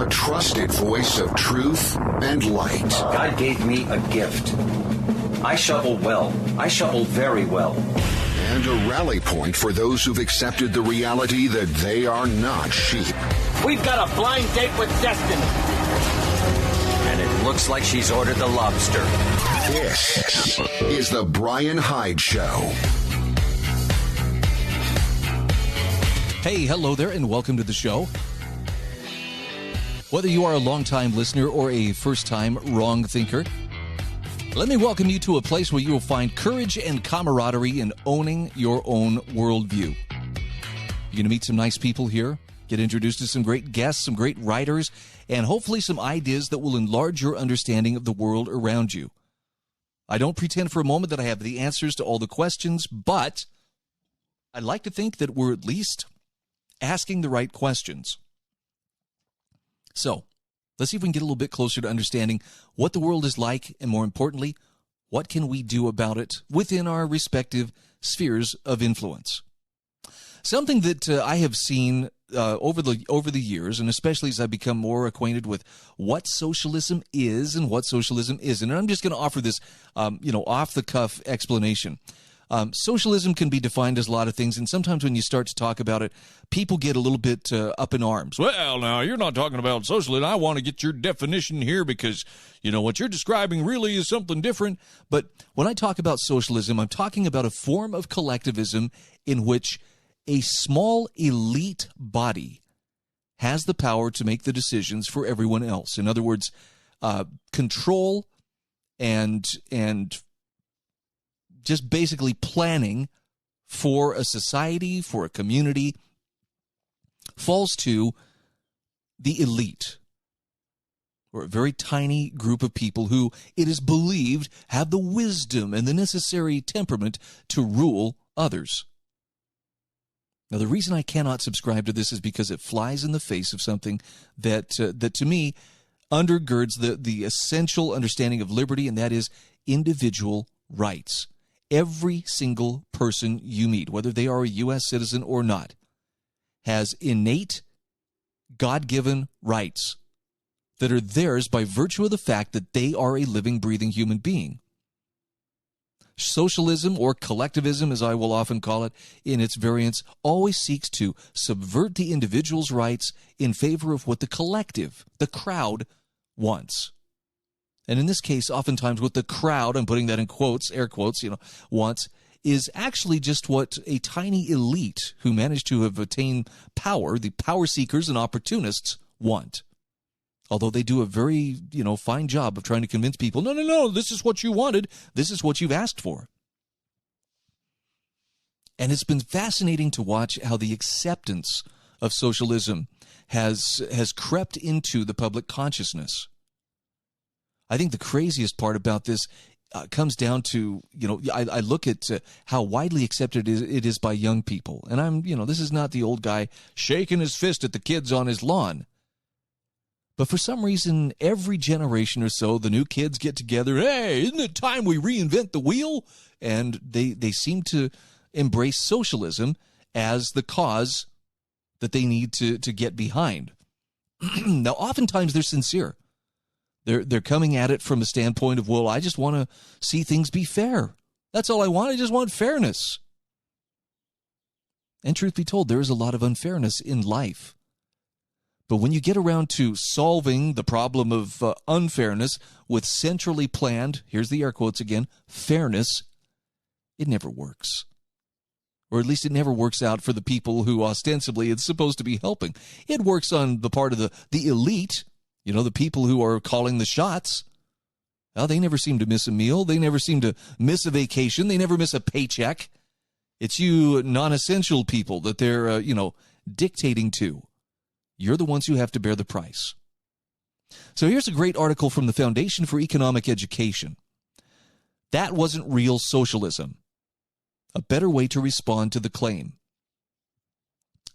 your trusted voice of truth and light. God gave me a gift. I shovel well. I shovel very well. And a rally point for those who've accepted the reality that they are not sheep. We've got a blind date with destiny. And it looks like she's ordered the lobster. This is the Bryan Hyde Show. Hey, hello there, and welcome to the show. Whether you are a long-time listener or a first-time wrong thinker, let me welcome you to a place where you will find courage and camaraderie in owning your own worldview. You're going to meet some nice people here, get introduced to some great guests, some great writers, and hopefully some ideas that will enlarge your understanding of the world around you. I don't pretend for a moment that I have the answers to all the questions, but I'd like to think that we're at least asking the right questions. So, let's see if we can get a little bit closer to understanding what the world is like, and more importantly, what can we do about it within our respective spheres of influence. Something that I have seen over the years, and especially as I've become more acquainted with what socialism is and what socialism isn't, and I'm just going to offer this, off-the-cuff explanation. Socialism can be defined as a lot of things, and sometimes when you start to talk about it, people get a little bit up in arms. Well, now, you're not talking about socialism. I want to get your definition here because, what you're describing really is something different. But when I talk about socialism, I'm talking about a form of collectivism in which a small elite body has the power to make the decisions for everyone else. In other words, control and just basically planning for a society, for a community, falls to the elite, or a very tiny group of people who, it is believed, have the wisdom and the necessary temperament to rule others. Now, the reason I cannot subscribe to this is because it flies in the face of something that to me undergirds the essential understanding of liberty, and that is individual rights. Every single person you meet, whether they are a U.S. citizen or not, has innate, God-given rights that are theirs by virtue of the fact that they are a living, breathing human being. Socialism, or collectivism, as I will often call it, in its variants, always seeks to subvert the individual's rights in favor of what the collective, the crowd, wants. And in this case, oftentimes what the crowd, I'm putting that in quotes, air quotes, wants, is actually just what a tiny elite who managed to have attained power, the power seekers and opportunists, want. Although they do a very, fine job of trying to convince people, no, this is what you wanted, this is what you've asked for. And it's been fascinating to watch how the acceptance of socialism has crept into the public consciousness. I think the craziest part about this comes down to, I look at how widely accepted it is by young people. And this is not the old guy shaking his fist at the kids on his lawn. But for some reason, every generation or so, the new kids get together. Hey, isn't it time we reinvent the wheel? And they seem to embrace socialism as the cause that they need to get behind. Now, oftentimes they're sincere. They're coming at it from a standpoint of, well, I just want to see things be fair. That's all I want. I just want fairness. And truth be told, there is a lot of unfairness in life. But when you get around to solving the problem of unfairness with centrally planned, here's the air quotes again, fairness, it never works. Or at least it never works out for the people who ostensibly it's supposed to be helping. It works on the part of the elite, the people who are calling the shots. Well, they never seem to miss a meal. They never seem to miss a vacation. They never miss a paycheck. It's you non-essential people that they're, dictating to. You're the ones who have to bear the price. So here's a great article from the Foundation for Economic Education. That wasn't real socialism. A better way to respond to the claim.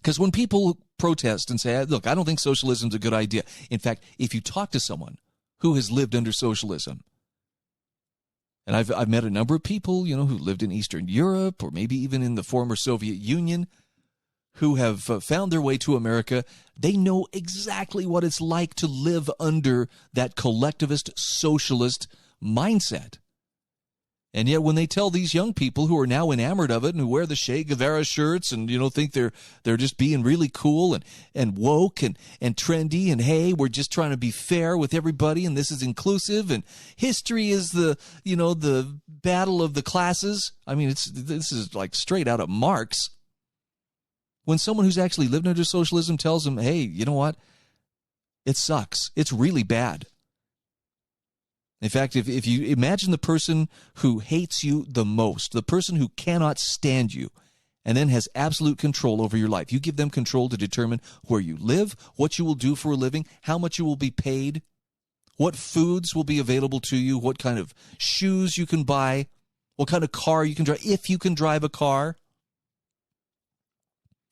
Because when people protest and say, look, I don't think socialism is a good idea. In fact, if you talk to someone who has lived under socialism, and I've met a number of people, who lived in Eastern Europe or maybe even in the former Soviet Union, who have found their way to America, they know exactly what it's like to live under that collectivist socialist mindset. And yet when they tell these young people who are now enamored of it and who wear the Che Guevara shirts and, think they're just being really cool and woke and trendy and, hey, we're just trying to be fair with everybody and this is inclusive and history is the battle of the classes. I mean, this is like straight out of Marx. When someone who's actually lived under socialism tells them, hey, you know what? It sucks. It's really bad. In fact, if you imagine the person who hates you the most, the person who cannot stand you, and then has absolute control over your life, you give them control to determine where you live, what you will do for a living, how much you will be paid, what foods will be available to you, what kind of shoes you can buy, what kind of car you can drive, if you can drive a car,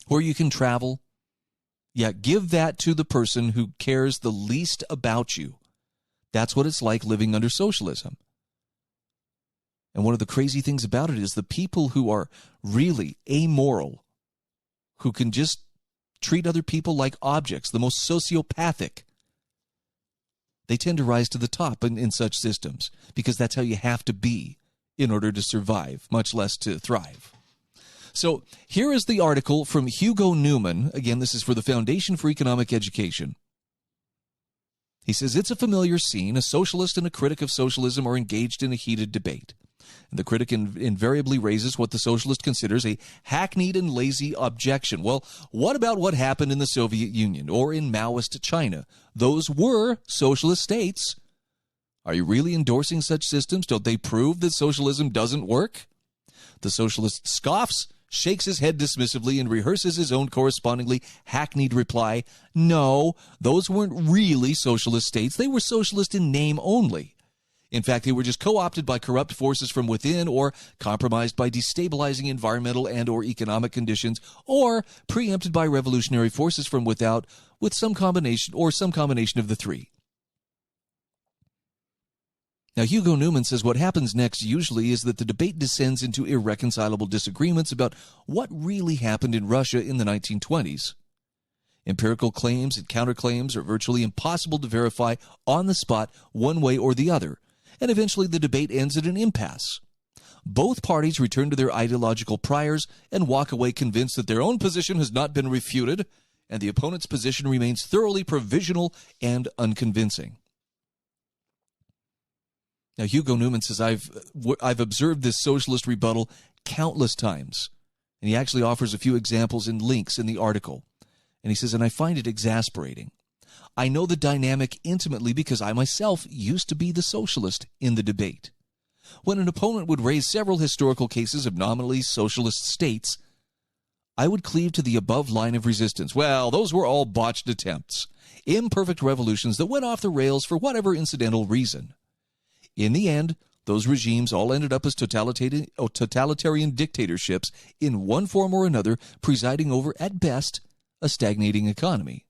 where you can travel. Yeah, give that to the person who cares the least about you. That's what it's like living under socialism. And one of the crazy things about it is the people who are really amoral, who can just treat other people like objects, the most sociopathic, they tend to rise to the top in such systems because that's how you have to be in order to survive, much less to thrive. So here is the article from Hugo Newman. Again, this is for the Foundation for Economic Education. He says, it's a familiar scene. A socialist and a critic of socialism are engaged in a heated debate. And the critic invariably raises what the socialist considers a hackneyed and lazy objection. Well, what about what happened in the Soviet Union or in Maoist China? Those were socialist states. Are you really endorsing such systems? Don't they prove that socialism doesn't work? The socialist scoffs, shakes his head dismissively, and rehearses his own correspondingly hackneyed reply. No, those weren't really socialist states. They were socialist in name only. In fact, they were just co-opted by corrupt forces from within or compromised by destabilizing environmental and or economic conditions or preempted by revolutionary forces from without with some combination of the three. Now, Hugo Newman says what happens next usually is that the debate descends into irreconcilable disagreements about what really happened in Russia in the 1920s. Empirical claims and counterclaims are virtually impossible to verify on the spot one way or the other, and eventually the debate ends at an impasse. Both parties return to their ideological priors and walk away convinced that their own position has not been refuted, and the opponent's position remains thoroughly provisional and unconvincing. Now, Hugo Newman says, I've observed this socialist rebuttal countless times. And he actually offers a few examples and links in the article. And he says, and I find it exasperating. I know the dynamic intimately because I myself used to be the socialist in the debate. When an opponent would raise several historical cases of nominally socialist states, I would cleave to the above line of resistance. Well, those were all botched attempts, imperfect revolutions that went off the rails for whatever incidental reason. In the end, those regimes all ended up as totalitarian dictatorships in one form or another, presiding over, at best, a stagnating economy.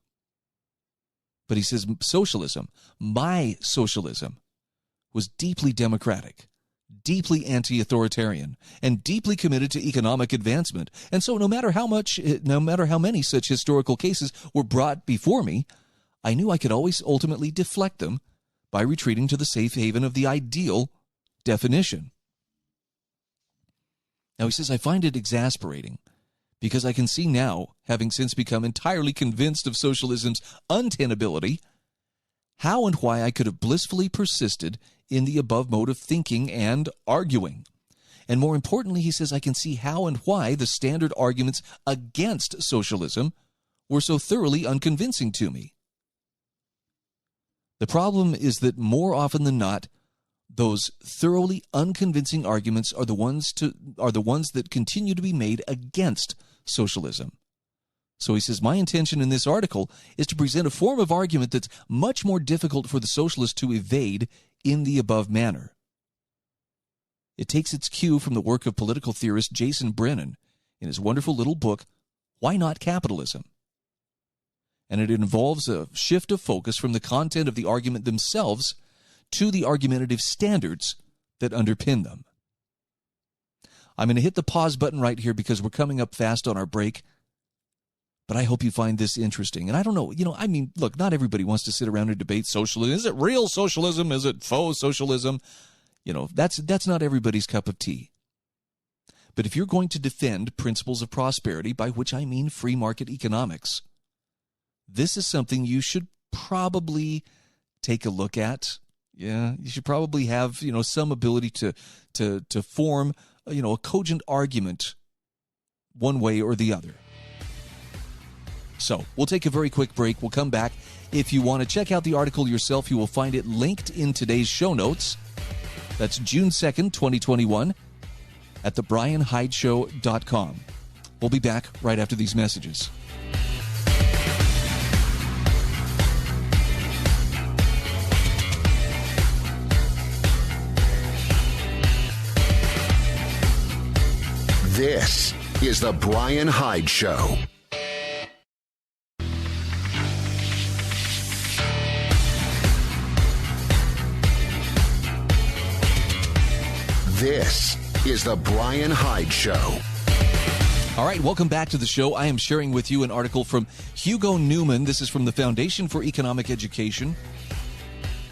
But he says socialism, my socialism, was deeply democratic, deeply anti-authoritarian, and deeply committed to economic advancement. And so no matter how many such historical cases were brought before me, I knew I could always ultimately deflect them by retreating to the safe haven of the ideal definition. Now, he says, I find it exasperating because I can see now, having since become entirely convinced of socialism's untenability, how and why I could have blissfully persisted in the above mode of thinking and arguing. And more importantly, he says, I can see how and why the standard arguments against socialism were so thoroughly unconvincing to me. The problem is that more often than not, those thoroughly unconvincing arguments are the ones that continue to be made against socialism. So he says, my intention in this article is to present a form of argument that's much more difficult for the socialist to evade in the above manner. It takes its cue from the work of political theorist Jason Brennan in his wonderful little book, Why Not Capitalism? And it involves a shift of focus from the content of the argument themselves to the argumentative standards that underpin them. I'm going to hit the pause button right here because we're coming up fast on our break. But I hope you find this interesting. And I don't know, look, not everybody wants to sit around and debate socialism. Is it real socialism? Is it faux socialism? That's not everybody's cup of tea. But if you're going to defend principles of prosperity, by which I mean free market economics, this is something you should probably take a look at. Yeah, you should probably have, some ability to form, a cogent argument one way or the other. So we'll take a very quick break. We'll come back. If you want to check out the article yourself, you will find it linked in today's show notes. That's June 2nd, 2021 at thebryanhydeshow.com. We'll be back right after these messages. This is The Bryan Hyde Show. This is The Bryan Hyde Show. All right, welcome back to the show. I am sharing with you an article from Hugo Newman. This is from the Foundation for Economic Education.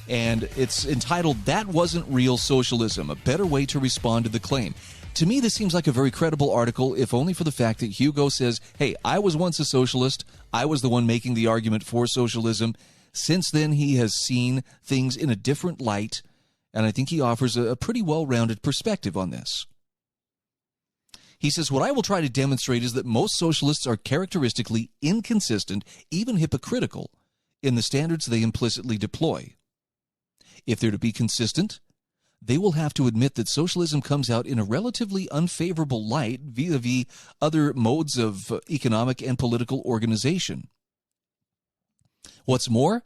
And it's entitled, "That Wasn't Real Socialism, A Better Way to Respond to the Claim." To me, this seems like a very credible article, if only for the fact that Hugo says, hey, I was once a socialist. I was the one making the argument for socialism. Since then, he has seen things in a different light, and I think he offers a pretty well-rounded perspective on this. He says, what I will try to demonstrate is that most socialists are characteristically inconsistent, even hypocritical, in the standards they implicitly deploy. If they're to be consistent, they will have to admit that socialism comes out in a relatively unfavorable light vis-a-vis other modes of economic and political organization. What's more,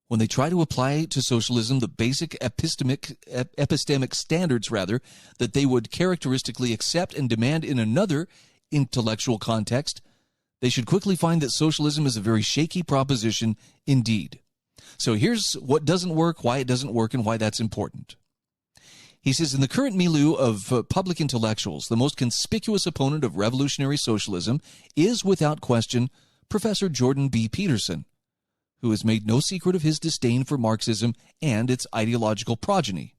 when they try to apply to socialism the basic epistemic standards, that they would characteristically accept and demand in another intellectual context, they should quickly find that socialism is a very shaky proposition indeed. So here's what doesn't work, why it doesn't work, and why that's important. He says, in the current milieu of public intellectuals, the most conspicuous opponent of revolutionary socialism is, without question, Professor Jordan B. Peterson, who has made no secret of his disdain for Marxism and its ideological progeny.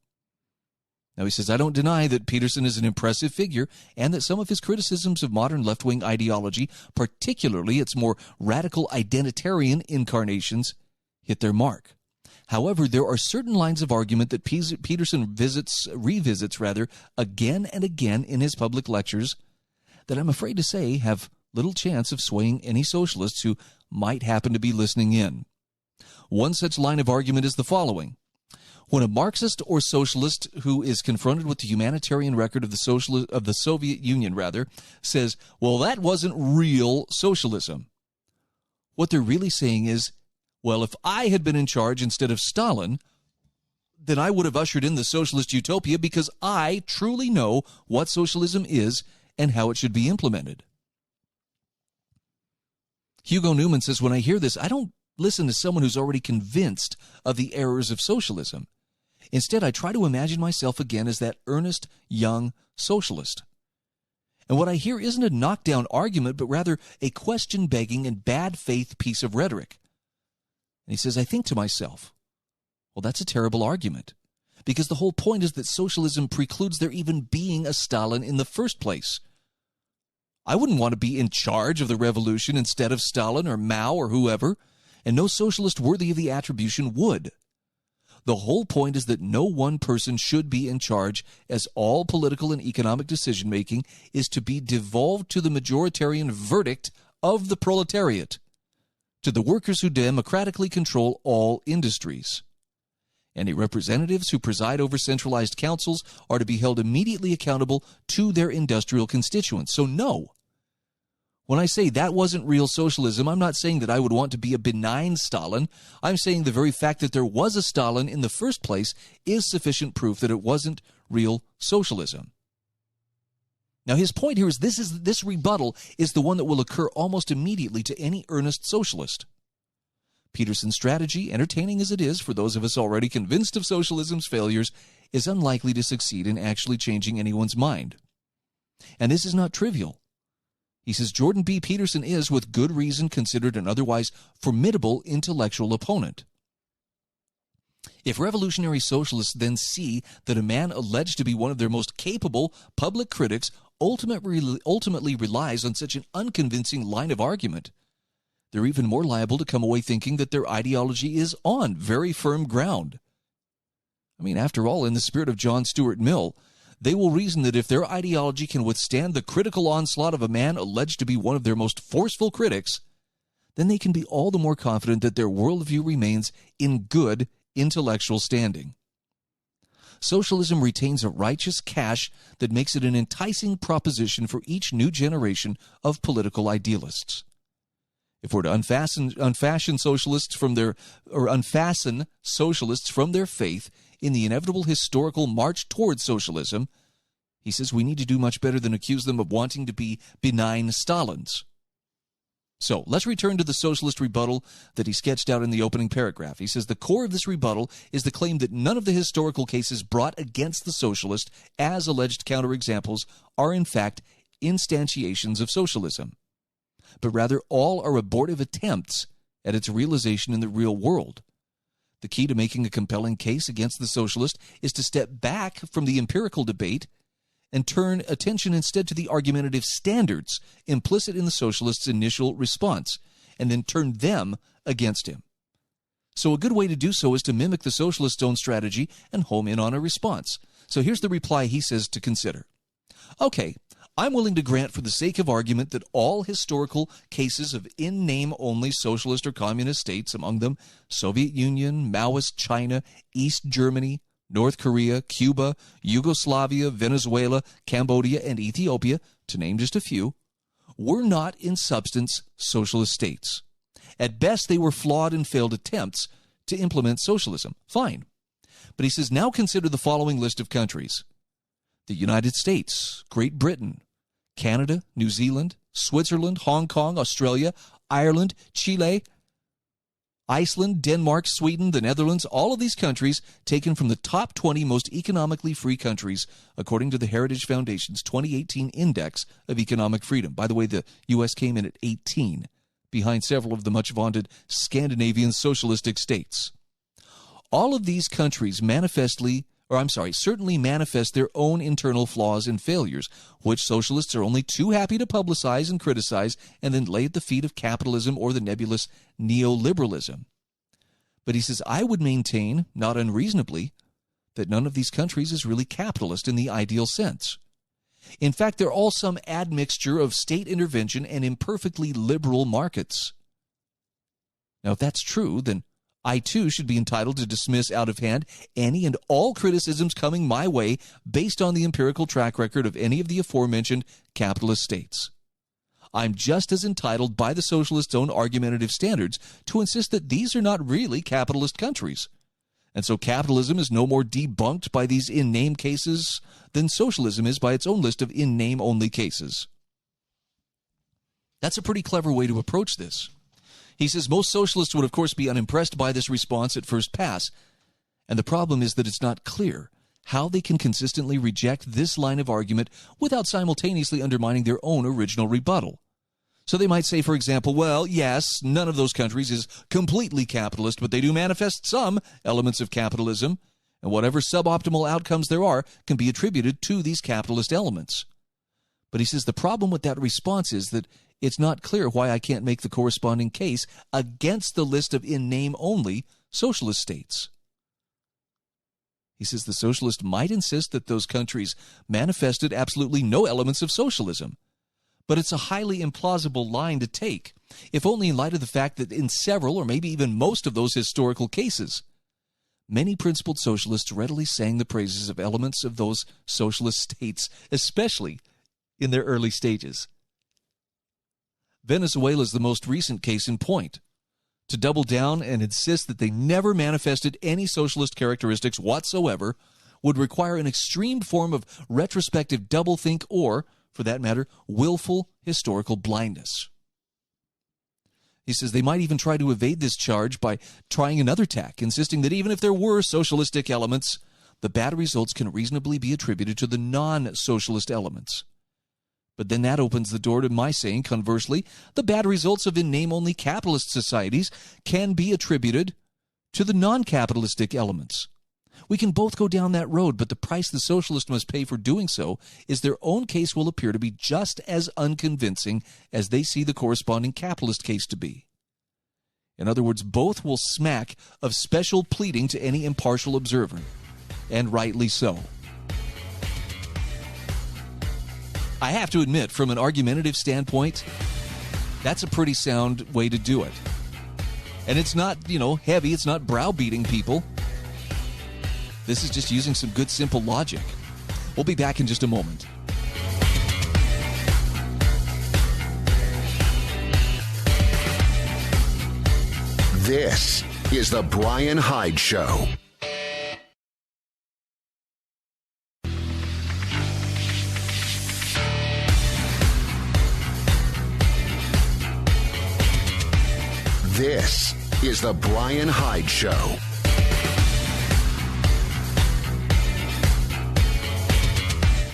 Now, he says, I don't deny that Peterson is an impressive figure and that some of his criticisms of modern left-wing ideology, particularly its more radical identitarian incarnations, hit their mark. However, there are certain lines of argument that Peterson revisits again and again in his public lectures that I'm afraid to say have little chance of swaying any socialists who might happen to be listening in. One such line of argument is the following. When a Marxist or socialist who is confronted with the humanitarian record of the Soviet Union says, well, that wasn't real socialism, what they're really saying is, well, if I had been in charge instead of Stalin, then I would have ushered in the socialist utopia because I truly know what socialism is and how it should be implemented. Hugo Newman says, when I hear this, I don't listen to someone who's already convinced of the errors of socialism. Instead, I try to imagine myself again as that earnest, young socialist. And what I hear isn't a knockdown argument, but rather a question-begging and bad faith piece of rhetoric. And he says, I think to myself, well, that's a terrible argument, because the whole point is that socialism precludes there even being a Stalin in the first place. I wouldn't want to be in charge of the revolution instead of Stalin or Mao or whoever, and no socialist worthy of the attribution would. The whole point is that no one person should be in charge, as all political and economic decision-making is to be devolved to the majoritarian verdict of the proletariat, to the workers who democratically control all industries. Any representatives who preside over centralized councils are to be held immediately accountable to their industrial constituents. So no, when I say that wasn't real socialism, I'm not saying that I would want to be a benign Stalin. I'm saying the very fact that there was a Stalin in the first place is sufficient proof that it wasn't real socialism. Now, his point here is this rebuttal is the one that will occur almost immediately to any earnest socialist. Peterson's strategy, entertaining as it is for those of us already convinced of socialism's failures, is unlikely to succeed in actually changing anyone's mind. And this is not trivial. He says Jordan B. Peterson is, with good reason, considered an otherwise formidable intellectual opponent. If revolutionary socialists then see that a man alleged to be one of their most capable public critics ultimately relies on such an unconvincing line of argument, they're even more liable to come away thinking that their ideology is on very firm ground. I mean, after all, in the spirit of John Stuart Mill, they will reason that if their ideology can withstand the critical onslaught of a man alleged to be one of their most forceful critics, then they can be all the more confident that their worldview remains in good intellectual standing. Socialism retains a righteous cash that makes it an enticing proposition for each new generation of political idealists. If we're to unfasten socialists from their faith in the inevitable historical march towards socialism, he says we need to do much better than accuse them of wanting to be benign Stalins. So let's return to the socialist rebuttal that he sketched out in the opening paragraph. He says the core of this rebuttal is the claim that none of the historical cases brought against the socialist as alleged counterexamples are in fact instantiations of socialism, but rather all are abortive attempts at its realization in the real world. The key to making a compelling case against the socialist is to step back from the empirical debate and turn attention instead to the argumentative standards implicit in the socialist's initial response, and then turn them against him. So a good way to do so is to mimic the socialist's own strategy and home in on a response. So here's the reply he says to consider. Okay, I'm willing to grant for the sake of argument that all historical cases of in-name only socialist or communist states, among them Soviet Union, Maoist China, East Germany, North Korea, Cuba, Yugoslavia, Venezuela, Cambodia, and Ethiopia, to name just a few, were not in substance socialist states. At best, they were flawed and failed attempts to implement socialism. Fine. But he says, now consider the following list of countries: the United States, Great Britain, Canada, New Zealand, Switzerland, Hong Kong, Australia, Ireland, Chile, Iceland, Denmark, Sweden, the Netherlands, all of these countries taken from the top 20 most economically free countries, according to the Heritage Foundation's 2018 Index of Economic Freedom. By the way, the U.S. came in at 18, behind several of the much-vaunted Scandinavian socialistic states. All of these countries certainly manifest their own internal flaws and failures, which socialists are only too happy to publicize and criticize and then lay at the feet of capitalism or the nebulous neoliberalism. But he says, I would maintain, not unreasonably, that none of these countries is really capitalist in the ideal sense. In fact, they're all some admixture of state intervention and imperfectly liberal markets. Now, if that's true, then I, too, should be entitled to dismiss out of hand any and all criticisms coming my way based on the empirical track record of any of the aforementioned capitalist states. I'm just as entitled by the socialists' own argumentative standards to insist that these are not really capitalist countries. And so capitalism is no more debunked by these in-name cases than socialism is by its own list of in-name-only cases. That's a pretty clever way to approach this. He says most socialists would, of course, be unimpressed by this response at first pass, and the problem is that it's not clear how they can consistently reject this line of argument without simultaneously undermining their own original rebuttal. So they might say, for example, well, yes, none of those countries is completely capitalist, but they do manifest some elements of capitalism, and whatever suboptimal outcomes there are can be attributed to these capitalist elements. But he says the problem with that response is that it's not clear why I can't make the corresponding case against the list of in-name-only socialist states. He says the socialist might insist that those countries manifested absolutely no elements of socialism, but it's a highly implausible line to take, if only in light of the fact that in several or maybe even most of those historical cases, many principled socialists readily sang the praises of elements of those socialist states, especially in their early stages. Venezuela is the most recent case in point. To double down and insist that they never manifested any socialist characteristics whatsoever would require an extreme form of retrospective doublethink or, for that matter, willful historical blindness. He says they might even try to evade this charge by trying another tack, insisting that even if there were socialistic elements, the bad results can reasonably be attributed to the non-socialist elements. But then that opens the door to my saying, conversely, the bad results of in name-only capitalist societies can be attributed to the non-capitalistic elements. We can both go down that road, but the price the socialist must pay for doing so is their own case will appear to be just as unconvincing as they see the corresponding capitalist case to be. In other words, both will smack of special pleading to any impartial observer, and rightly so. I have to admit, from an argumentative standpoint, that's a pretty sound way to do it. And it's not, heavy. It's not browbeating people. This is just using some good, simple logic. We'll be back in just a moment. This is the Bryan Hyde Show. This is the Bryan Hyde Show.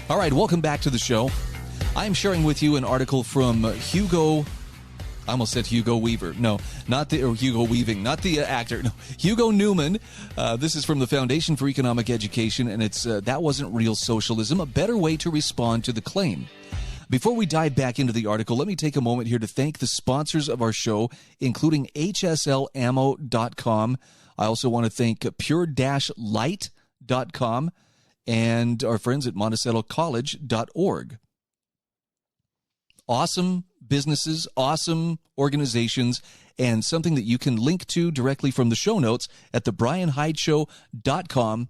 All right, welcome back to the show. I'm sharing with you an article from Hugo. I almost said Hugo Weaver. No, not the Hugo Weaving, not the actor. No, Hugo Newman. This is from the Foundation for Economic Education, and it's That Wasn't Real Socialism, a better way to respond to the claim. Before we dive back into the article, let me take a moment here to thank the sponsors of our show, including hslammo.com. I also want to thank pure-light.com and our friends at monticellocollege.org. Awesome businesses, awesome organizations, and something that you can link to directly from the show notes at thebryanhydeshow.com.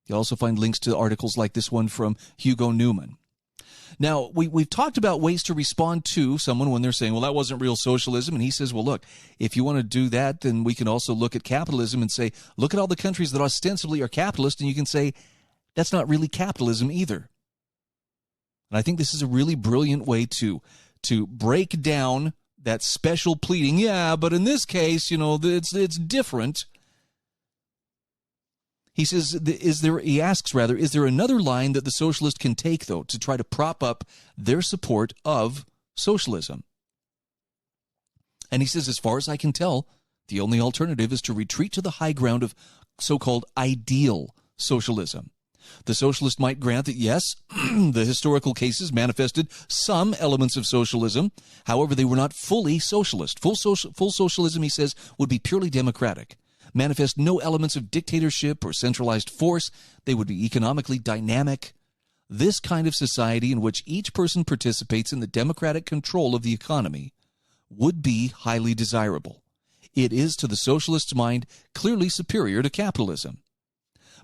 You'll also find links to articles like this one from Hugo Newman. Now, we've talked about ways to respond to someone when they're saying, well, that wasn't real socialism. And he says, well, look, if you want to do that, then we can also look at capitalism and say, look at all the countries that ostensibly are capitalist. And you can say, that's not really capitalism either. And I think this is a really brilliant way to break down that special pleading. Yeah, but in this case, it's different. He says, is there another line that the socialist can take, though, to try to prop up their support of socialism? And he says, as far as I can tell, the only alternative is to retreat to the high ground of so-called ideal socialism. The socialist might grant that, yes, the historical cases manifested some elements of socialism. However, they were not fully socialist. Full socialism, he says, would be purely democratic. Manifest no elements of dictatorship or centralized force. They would be economically dynamic. This kind of society in which each person participates in the democratic control of the economy would be highly desirable. It is, to the socialist's mind, clearly superior to capitalism.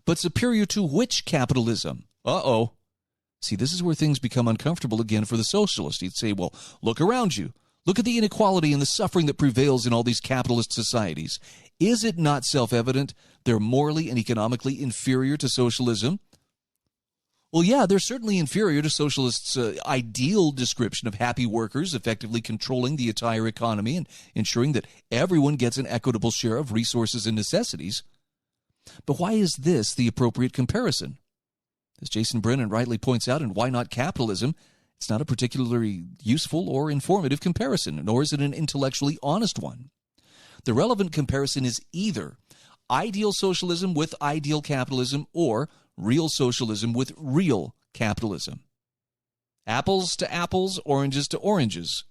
But superior to which capitalism? Uh-oh. See, this is where things become uncomfortable again for the socialist. He'd say, well, look around you. Look at the inequality and the suffering that prevails in all these capitalist societies. Is it not self-evident they're morally and economically inferior to socialism? Well, yeah, they're certainly inferior to socialists' ideal description of happy workers effectively controlling the entire economy and ensuring that everyone gets an equitable share of resources and necessities. But why is this the appropriate comparison? As Jason Brennan rightly points out, and why not capitalism? It's not a particularly useful or informative comparison, nor is it an intellectually honest one. The relevant comparison is either ideal socialism with ideal capitalism or real socialism with real capitalism. Apples to apples, oranges to oranges.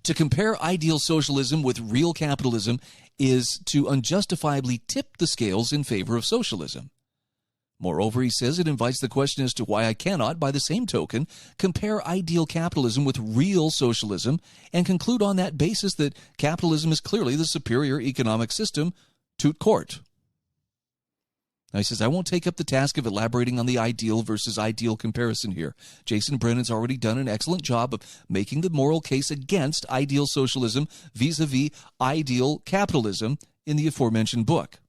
To compare ideal socialism with real capitalism is to unjustifiably tip the scales in favor of socialism. Moreover, he says it invites the question as to why I cannot, by the same token, compare ideal capitalism with real socialism and conclude on that basis that capitalism is clearly the superior economic system, tout court. Now, he says, I won't take up the task of elaborating on the ideal versus ideal comparison here. Jason Brennan's already done an excellent job of making the moral case against ideal socialism vis-a-vis ideal capitalism in the aforementioned book.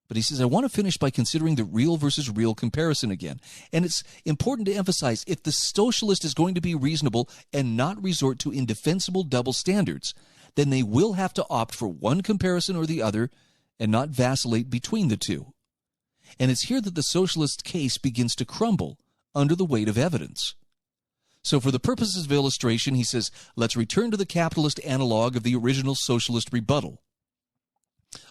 But he says, I want to finish by considering the real versus real comparison again. And it's important to emphasize, if the socialist is going to be reasonable and not resort to indefensible double standards, then they will have to opt for one comparison or the other and not vacillate between the two. And it's here that the socialist case begins to crumble under the weight of evidence. So for the purposes of illustration, he says, let's return to the capitalist analog of the original socialist rebuttal.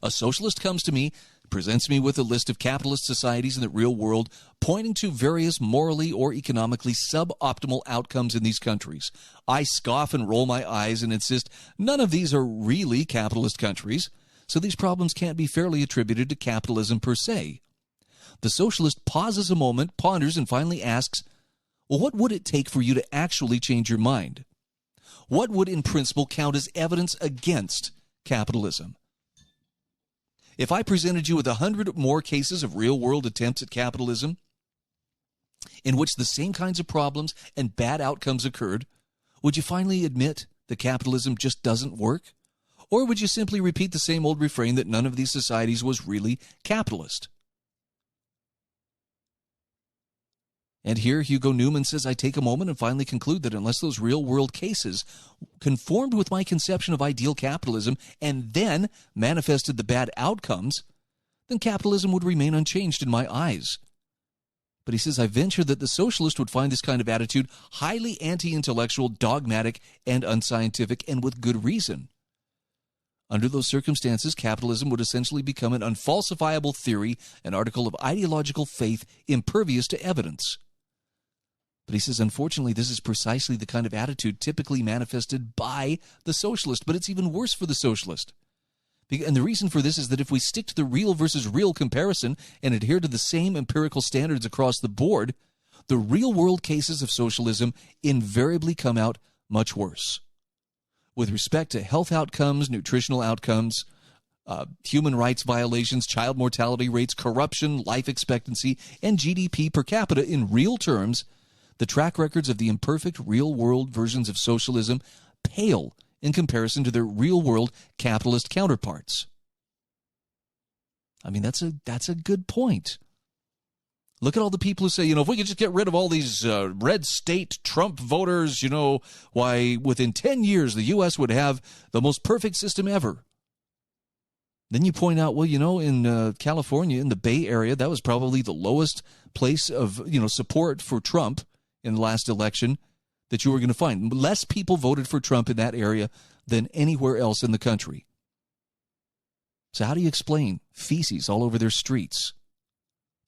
A socialist comes to me, presents me with a list of capitalist societies in the real world, pointing to various morally or economically suboptimal outcomes in these countries. I scoff and roll my eyes and insist none of these are really capitalist countries, so these problems can't be fairly attributed to capitalism per se. The socialist pauses a moment, ponders, and finally asks, well, what would it take for you to actually change your mind? What would in principle count as evidence against capitalism? If I presented you with 100 more cases of real-world attempts at capitalism in which the same kinds of problems and bad outcomes occurred, would you finally admit that capitalism just doesn't work? Or would you simply repeat the same old refrain that none of these societies was really capitalist? And here Hugo Newman says, I take a moment and finally conclude that unless those real-world cases conformed with my conception of ideal capitalism and then manifested the bad outcomes, then capitalism would remain unchanged in my eyes. But he says, I venture that the socialist would find this kind of attitude highly anti-intellectual, dogmatic, and unscientific, and with good reason. Under those circumstances, capitalism would essentially become an unfalsifiable theory, an article of ideological faith impervious to evidence. But he says, unfortunately, this is precisely the kind of attitude typically manifested by the socialist, but it's even worse for the socialist. And the reason for this is that if we stick to the real versus real comparison and adhere to the same empirical standards across the board, the real-world cases of socialism invariably come out much worse. With respect to health outcomes, nutritional outcomes, human rights violations, child mortality rates, corruption, life expectancy, and GDP per capita in real terms, the track records of the imperfect real-world versions of socialism pale in comparison to their real-world capitalist counterparts. I mean, that's a good point. Look at all the people who say, if we could just get rid of all these red state Trump voters, why within 10 years the U.S. would have the most perfect system ever. Then you point out, well, in California, in the Bay Area, that was probably the lowest place of, support for Trump in the last election that you were going to find. Less people voted for Trump in that area than anywhere else in the country. So how do you explain feces all over their streets?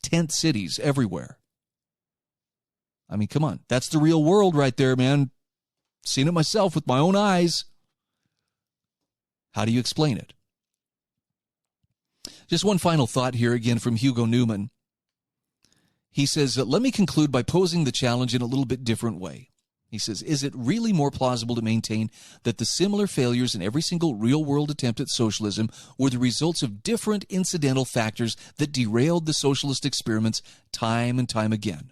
Tent cities everywhere. I mean, come on. That's the real world right there, man. Seen it myself with my own eyes. How do you explain it? Just one final thought here again from Hugo Newman. He says, let me conclude by posing the challenge in a little bit different way. He says, is it really more plausible to maintain that the similar failures in every single real-world attempt at socialism were the results of different incidental factors that derailed the socialist experiments time and time again?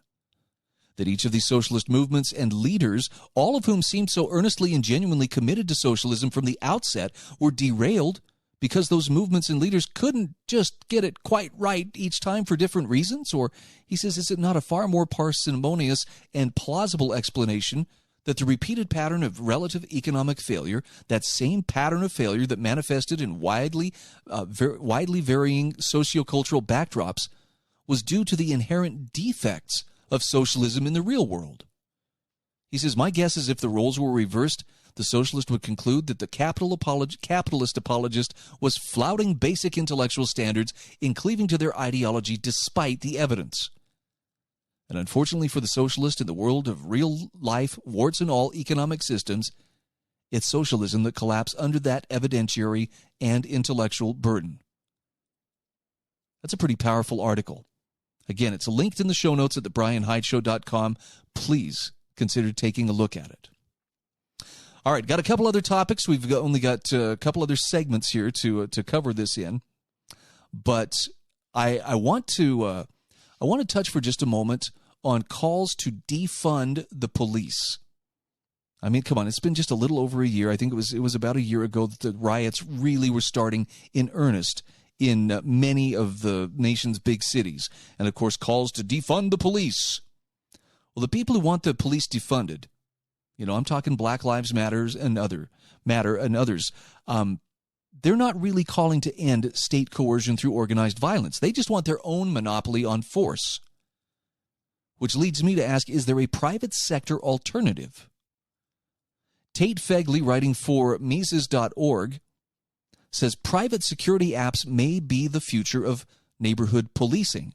That each of these socialist movements and leaders, all of whom seemed so earnestly and genuinely committed to socialism from the outset, were derailed because those movements and leaders couldn't just get it quite right each time for different reasons? Or, he says, is it not a far more parsimonious and plausible explanation that the repeated pattern of relative economic failure, that same pattern of failure that manifested in widely varying sociocultural backdrops, was due to the inherent defects of socialism in the real world? He says, my guess is if the roles were reversed, the socialist would conclude that the capitalist apologist was flouting basic intellectual standards in cleaving to their ideology despite the evidence. And unfortunately for the socialist in the world of real-life, warts and all economic systems, it's socialism that collapsed under that evidentiary and intellectual burden. That's a pretty powerful article. Again, it's linked in the show notes at thebryanhydeshow.com. Please consider taking a look at it. All right, got a couple other topics. We've only got a couple other segments here to cover this in, but I want to touch for just a moment on calls to defund the police. I mean, come on, it's been just a little over a year. I think it was about a year ago that the riots really were starting in earnest in many of the nation's big cities, and of course, calls to defund the police. Well, the people who want the police defunded, I'm talking Black Lives Matters and others. They're not really calling to end state coercion through organized violence. They just want their own monopoly on force, which leads me to ask, is there a private sector alternative? Tate Fegly, writing for Mises.org, says private security apps may be the future of neighborhood policing.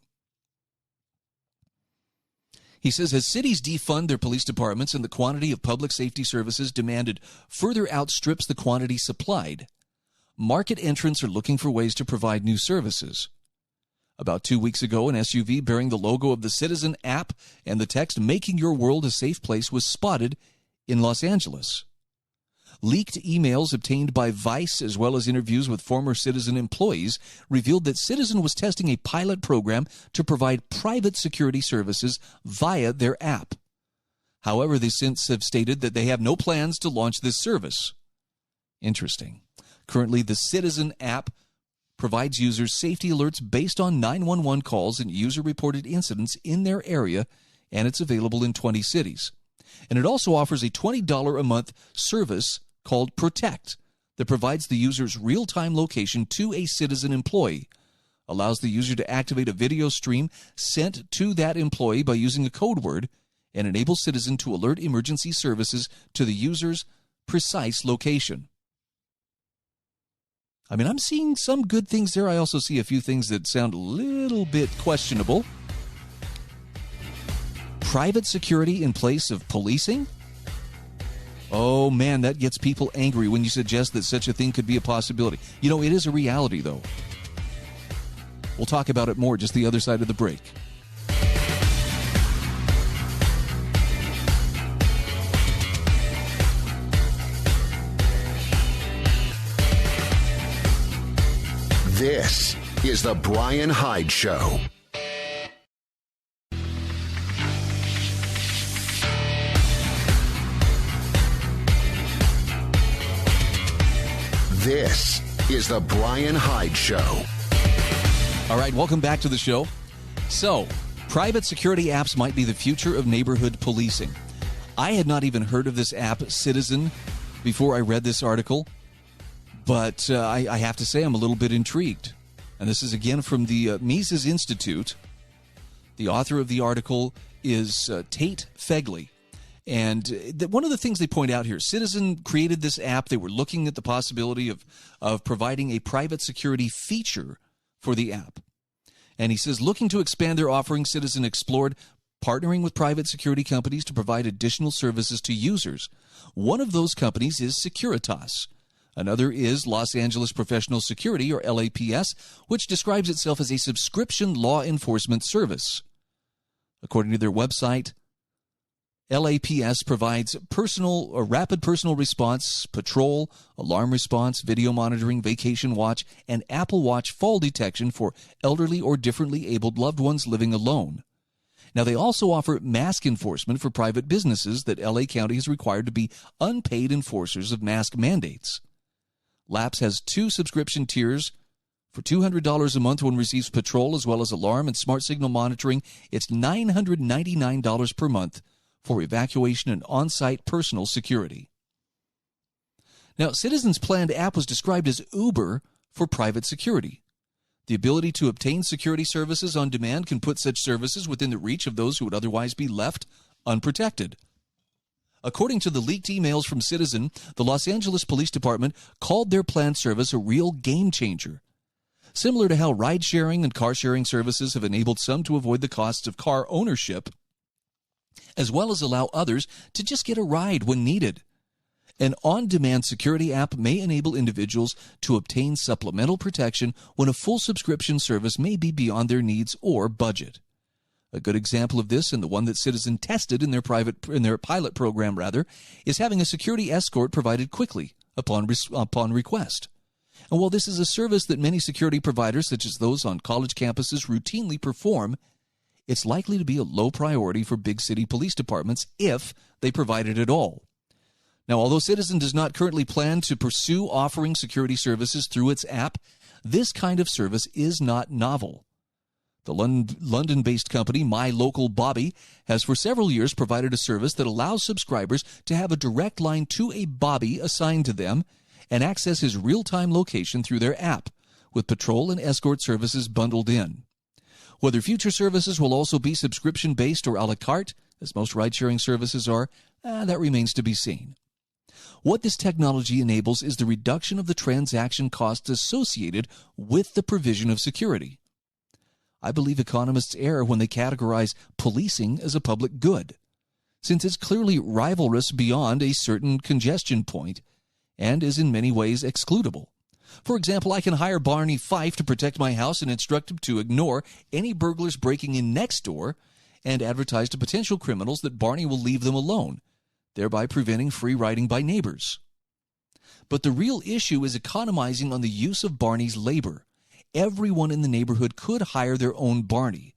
He says, as cities defund their police departments and the quantity of public safety services demanded further outstrips the quantity supplied, market entrants are looking for ways to provide new services. About 2 weeks ago, an SUV bearing the logo of the Citizen app and the text, "Making Your World a Safe Place," was spotted in Los Angeles. Leaked emails obtained by Vice, as well as interviews with former Citizen employees, revealed that Citizen was testing a pilot program to provide private security services via their app. However, they since have stated that they have no plans to launch this service. Interesting. Currently, the Citizen app provides users safety alerts based on 911 calls and user-reported incidents in their area, and it's available in 20 cities. And it also offers a $20 a month service called Protect that provides the user's real-time location to a Citizen employee, allows the user to activate a video stream sent to that employee by using a code word, and enables Citizen to alert emergency services to the user's precise location. I mean, I'm seeing some good things there. I also see a few things that sound a little bit questionable. Private security in place of policing? Oh, man, that gets people angry when you suggest that such a thing could be a possibility. You know, it is a reality, though. We'll talk about it more just the other side of the break. This is the Bryan Hyde Show. This is the Bryan Hyde Show. All right, welcome back to the show. So, private security apps might be the future of neighborhood policing. I had not even heard of this app, Citizen, before I read this article, but I have to say I'm a little bit intrigued. And this is again from the Mises Institute. The author of the article is Tate Fegly. And one of the things they point out here, Citizen created this app. They were looking at the possibility of providing a private security feature for the app. And he says, looking to expand their offering, Citizen explored partnering with private security companies to provide additional services to users. One of those companies is Securitas. Another is Los Angeles Professional Security, or LAPS, which describes itself as a subscription law enforcement service. According to their website, LAPS provides rapid personal response, patrol, alarm response, video monitoring, vacation watch, and Apple Watch fall detection for elderly or differently abled loved ones living alone. Now, they also offer mask enforcement for private businesses that LA County has required to be unpaid enforcers of mask mandates. LAPS has 2 subscription tiers. For $200 a month, one receives patrol as well as alarm and smart signal monitoring. It's $999 per month for evacuation and on-site personal security. Now, Citizen's planned app was described as Uber for private security. The ability to obtain security services on demand can put such services within the reach of those who would otherwise be left unprotected. According to the leaked emails from Citizen, the Los Angeles Police Department called their planned service a real game changer. Similar to how ride-sharing and car-sharing services have enabled some to avoid the costs of car ownership, as well as allow others to just get a ride when needed. An on-demand security app may enable individuals to obtain supplemental protection when a full subscription service may be beyond their needs or budget. A good example of this, and the one that Citizen tested in their pilot program, is having a security escort provided quickly upon request. And while this is a service that many security providers, such as those on college campuses, routinely perform, it's likely to be a low priority for big city police departments if they provide it at all. Now, although Citizen does not currently plan to pursue offering security services through its app, this kind of service is not novel. The London-based company My Local Bobby has for several years provided a service that allows subscribers to have a direct line to a Bobby assigned to them and access his real-time location through their app, with patrol and escort services bundled in. Whether future services will also be subscription-based or a la carte, as most ride-sharing services are, that remains to be seen. What this technology enables is the reduction of the transaction costs associated with the provision of security. I believe economists err when they categorize policing as a public good, since it's clearly rivalrous beyond a certain congestion point and is in many ways excludable. For example, I can hire Barney Fife to protect my house and instruct him to ignore any burglars breaking in next door and advertise to potential criminals that Barney will leave them alone, thereby preventing free riding by neighbors. But the real issue is economizing on the use of Barney's labor. Everyone in the neighborhood could hire their own Barney,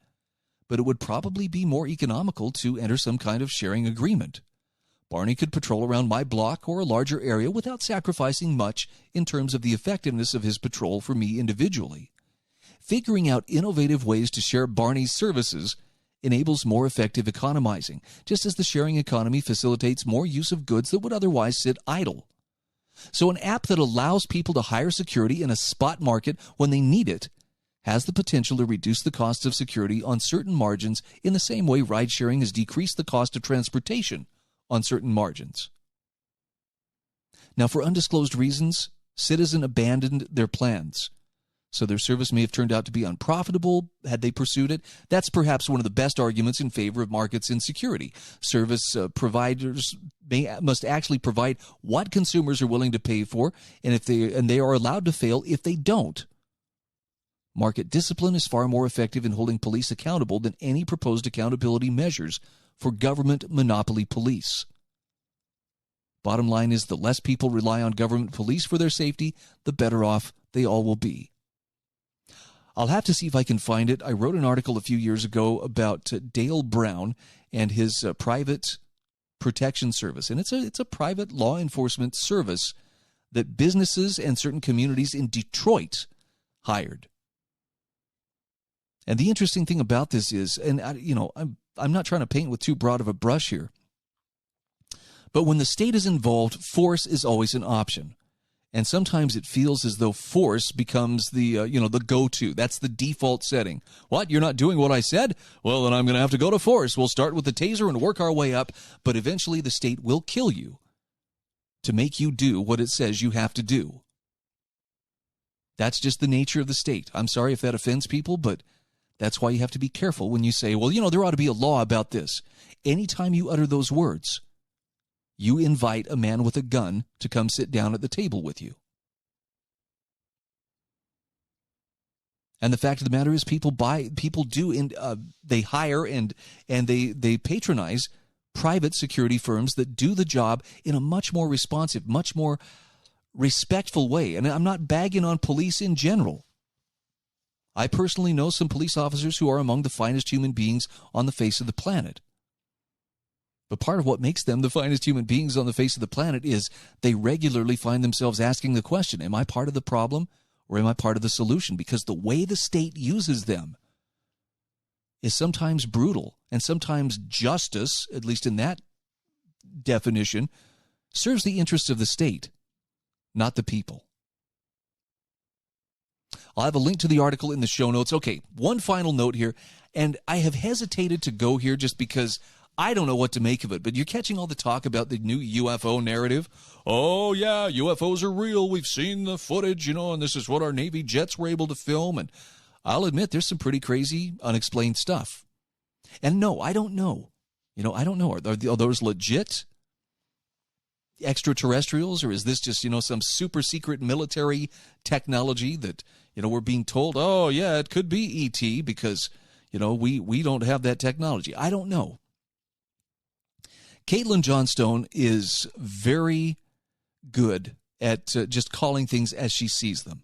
but it would probably be more economical to enter some kind of sharing agreement. Barney could patrol around my block or a larger area without sacrificing much in terms of the effectiveness of his patrol for me individually. Figuring out innovative ways to share Barney's services enables more effective economizing, just as the sharing economy facilitates more use of goods that would otherwise sit idle. So an app that allows people to hire security in a spot market when they need it has the potential to reduce the cost of security on certain margins in the same way ride-sharing has decreased the cost of transportation on certain margins. Now, for undisclosed reasons, Citizen abandoned their plans, so their service may have turned out to be unprofitable had they pursued it. That's perhaps one of the best arguments in favor of markets in security. Service providers must actually provide what consumers are willing to pay for, and they are allowed to fail if they don't. Market discipline is far more effective in holding police accountable than any proposed accountability measures for government monopoly police. Bottom line is, the less people rely on government police for their safety, the better off they all will be. I'll have to see if I can find it. I wrote an article a few years ago about Dale Brown and his private protection service. And it's a private law enforcement service that businesses and certain communities in Detroit hired. And the interesting thing about this is, and I'm not trying to paint with too broad of a brush here, but when the state is involved, force is always an option. And sometimes it feels as though force becomes the go-to. That's the default setting. What? You're not doing what I said? Well, then I'm going to have to go to force. We'll start with the taser and work our way up, but eventually the state will kill you to make you do what it says you have to do. That's just the nature of the state. I'm sorry if that offends people, but that's why you have to be careful when you say, well, there ought to be a law about this. Anytime you utter those words, you invite a man with a gun to come sit down at the table with you. And the fact of the matter is, they hire and they patronize private security firms that do the job in a much more responsive, much more respectful way. And I'm not bagging on police in general. I personally know some police officers who are among the finest human beings on the face of the planet. But part of what makes them the finest human beings on the face of the planet is they regularly find themselves asking the question, am I part of the problem or am I part of the solution? Because the way the state uses them is sometimes brutal, and sometimes justice, at least in that definition, serves the interests of the state, not the people. I'll have a link to the article in the show notes. Okay, one final note here, and I have hesitated to go here just because I don't know what to make of it, but you're catching all the talk about the new UFO narrative. Oh, yeah, UFOs are real. We've seen the footage, and this is what our Navy jets were able to film. And I'll admit there's some pretty crazy, unexplained stuff. And no, I don't know. I don't know. Are those legit extraterrestrials, or is this just, some super secret military technology that, we're being told, oh, yeah, it could be ET because, we don't have that technology. I don't know. Caitlin Johnstone is very good at just calling things as she sees them.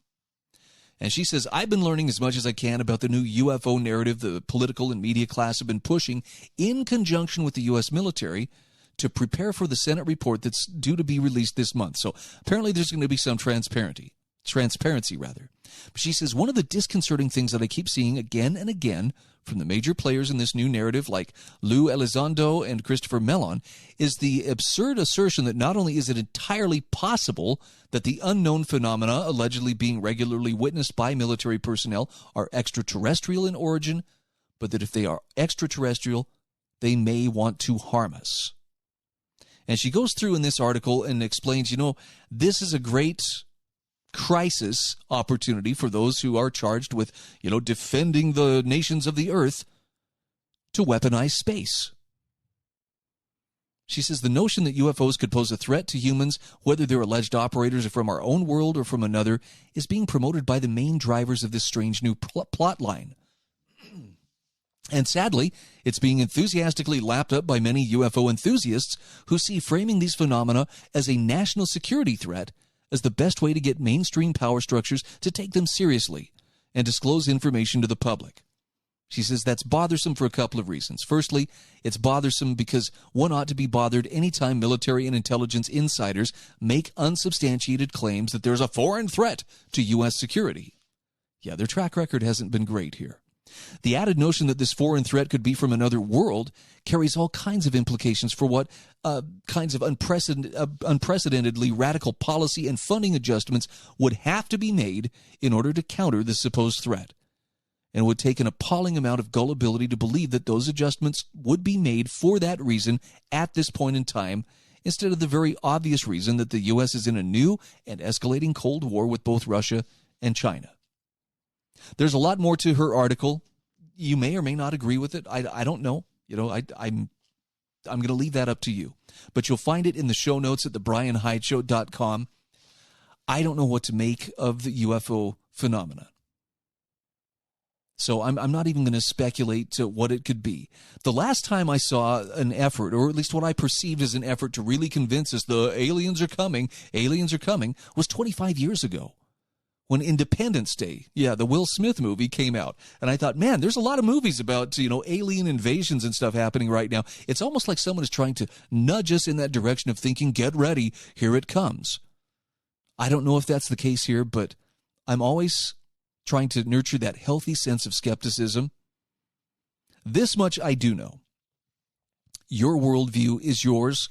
And she says, I've been learning as much as I can about the new UFO narrative the political and media class have been pushing in conjunction with the U.S. military to prepare for the Senate report that's due to be released this month. So apparently there's going to be some transparency. But she says, one of the disconcerting things that I keep seeing again and again from the major players in this new narrative, like Lou Elizondo and Christopher Mellon, is the absurd assertion that not only is it entirely possible that the unknown phenomena allegedly being regularly witnessed by military personnel are extraterrestrial in origin, but that if they are extraterrestrial, they may want to harm us. And she goes through in this article and explains, this is a great crisis opportunity for those who are charged with, defending the nations of the earth to weaponize space. She says the notion that UFOs could pose a threat to humans, whether they're alleged operators or from our own world or from another, is being promoted by the main drivers of this strange new plot line. And sadly, it's being enthusiastically lapped up by many UFO enthusiasts who see framing these phenomena as a national security threat as the best way to get mainstream power structures to take them seriously and disclose information to the public. She says that's bothersome for a couple of reasons. Firstly, it's bothersome because one ought to be bothered anytime military and intelligence insiders make unsubstantiated claims that there's a foreign threat to U.S. security. Yeah, their track record hasn't been great here. The added notion that this foreign threat could be from another world carries all kinds of implications for what kinds of unprecedentedly radical policy and funding adjustments would have to be made in order to counter this supposed threat. And it would take an appalling amount of gullibility to believe that those adjustments would be made for that reason at this point in time, instead of the very obvious reason that the U.S. is in a new and escalating Cold War with both Russia and China. There's a lot more to her article. You may or may not agree with it. I don't know. I'm going to leave that up to you. But you'll find it in the show notes at thebryanhydeshow.com. I don't know what to make of the UFO phenomenon. So I'm not even going to speculate to what it could be. The last time I saw an effort, or at least what I perceived as an effort to really convince us the aliens are coming, was 25 years ago when Independence Day, the Will Smith movie came out. And I thought, man, there's a lot of movies about, alien invasions and stuff happening right now. It's almost like someone is trying to nudge us in that direction of thinking, get ready, here it comes. I don't know if that's the case here, but I'm always trying to nurture that healthy sense of skepticism. This much I do know. Your worldview is yours.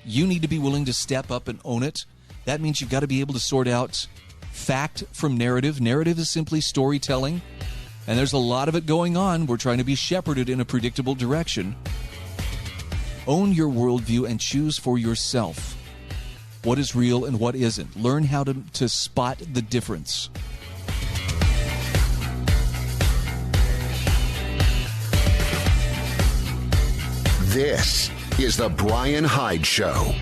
You need to be willing to step up and own it. That means you've got to be able to sort out fact from narrative. Narrative is simply storytelling, and there's a lot of it going on. We're trying to be shepherded in a predictable direction. Own your worldview and choose for yourself what is real and what isn't. Learn how to spot the difference. This is the Bryan Hyde Show.